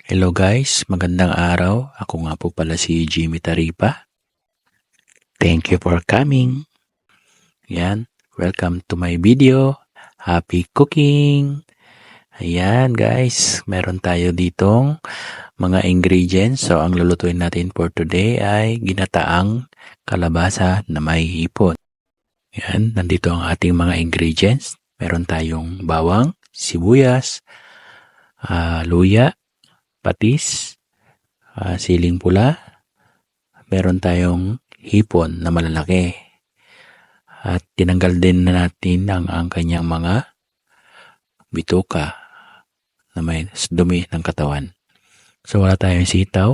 Hello guys, magandang araw. Ako nga po pala si Jimmy Taripa. Thank you for coming. Yan, welcome to my video. Happy cooking! Ayan guys, meron tayo ditong mga ingredients. So ang lulutuin natin for today ay ginataang kalabasa na may hipon. Yan, nandito ang ating mga ingredients. Meron tayong bawang, sibuyas, luya, patis, siling pula, meron tayong hipon na malalaki. At tinanggal din na natin ang kanyang mga bituka na may dumi ng katawan. So wala tayong sitaw,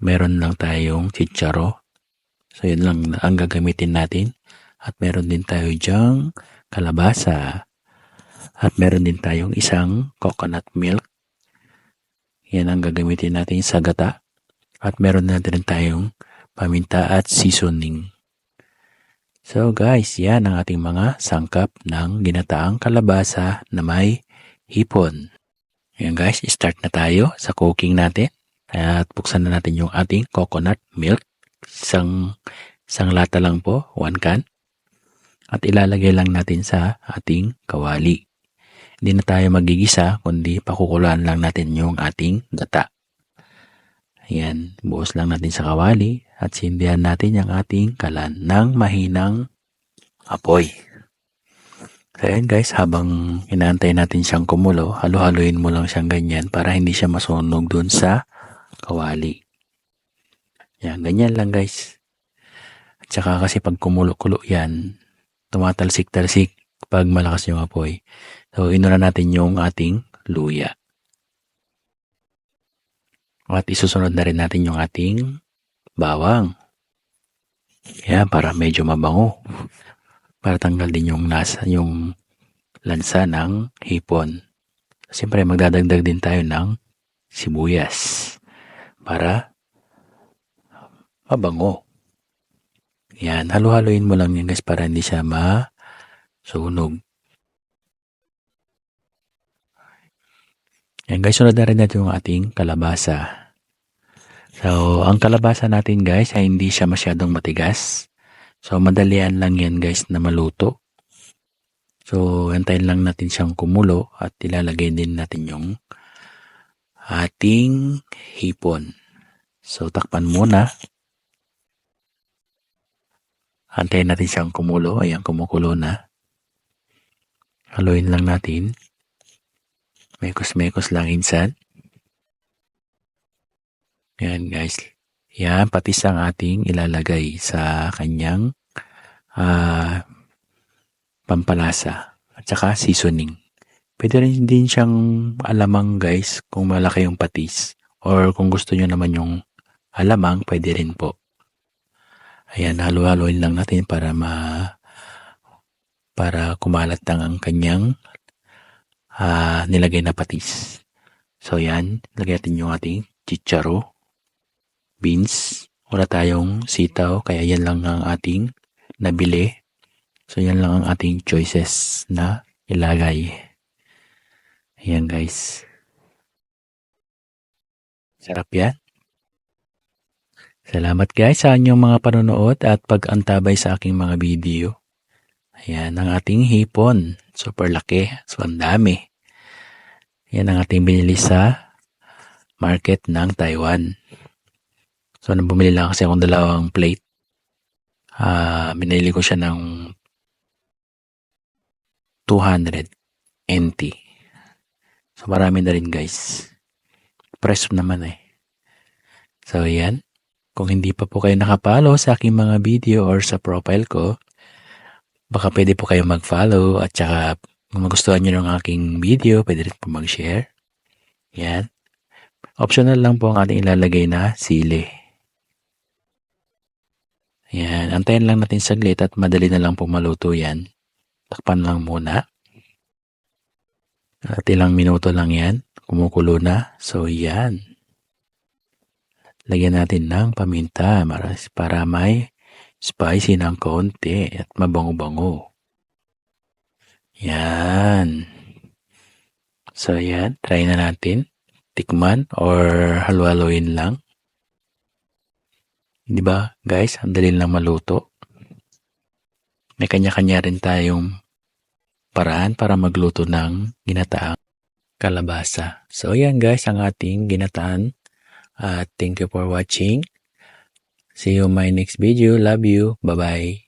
meron lang tayong chicharo. So yun lang ang gagamitin natin. At meron din tayo dyang kalabasa. At meron din tayong isang coconut milk. Yan ang gagamitin natin sa gata. At meron na din tayong paminta at seasoning. So guys, yan ang ating mga sangkap ng ginataang kalabasa na may hipon. Yan guys, start na tayo sa cooking natin. At buksan na natin yung ating coconut milk. Isang lata lang po, 1 can. At ilalagay lang natin sa ating kawali. Hindi na tayo magigisa, kundi pakukulaan lang natin yung ating gata. Ayan, buhos lang natin sa kawali at sindihan natin yung ating kalan ng mahinang apoy. So ayan guys, habang inaantay natin siyang kumulo, halo-haloin mo lang siyang ganyan para hindi siya masunog dun sa kawali. Yan, ganyan lang guys. At saka kasi pag kumulo-kulo yan, tumatalsik-talsik pag malakas yung apoy. So inuna natin yung ating luya. At isusunod na rin natin yung ating bawang. Yan, para medyo mabango. Para tanggal din yung lansa ng hipon. Siyempre, magdadagdag din tayo ng sibuyas. Para mabango. Yan, halo-haloin mo lang yan guys para hindi siya masunog. Yan guys, sunod na rin natin yung ating kalabasa. So, ang kalabasa natin guys ay hindi siya masyadong matigas. So, madalian lang yan guys na maluto. So, antayin lang natin siyang kumulo at ilalagay din natin yung ating hipon. So, takpan muna. Antayin natin siyang kumulo. Ayan, kumukulo na. Haluin lang natin. Mekos-mekos lang insan. Yan guys. Yan, patis ang ating ilalagay sa kanyang pampalasa at saka seasoning. Pwede rin din siyang alamang guys kung malaki yung patis. Or kung gusto nyo naman yung alamang, pwede rin po. Ayan, halo-haloin lang natin para kumalat lang ang kanyang nilagay na patis. So yan, lagyan natin yung ating chicharo, beans. Wala tayong sitaw, kaya yan lang ang ating nabili. So yan lang ang ating choices na ilagay. Ayan guys. Sarap yan. Salamat guys sa inyong mga panonood at pag-antabay sa aking mga video. Ayan ang ating hipon. Super laki. So ang dami. Yan ang ating binili sa market ng Taiwan. So nang bumili lang kasi akong 2 plate. Binili ko siya ng 200 NT. So marami na rin guys. Fresh naman eh. So yan. Kung hindi pa po kayo nakapollow sa aking mga video or sa profile ko, baka pwede po kayo mag-follow at saka kung magustuhan nyo ng aking video, pwede rin po mag-share. Yan. Optional lang po ang ating ilalagay na sili. Yan. Antayin lang natin saglit at madali na lang po maluto yan. Takpan lang muna. At ilang minuto lang yan. Kumukulo na. So yan. Lagyan natin ng paminta para may spicy ng konti at mabango-bango. Yan. So yan, try na natin. tikman or halo-haloin lang. Di ba guys, ang dali lang maluto. May kanya-kanya rin tayong paraan para magluto ng ginataang kalabasa. So yan guys, ang ating ginataan. Thank you for watching. See you in my next video. Love you. Bye-bye.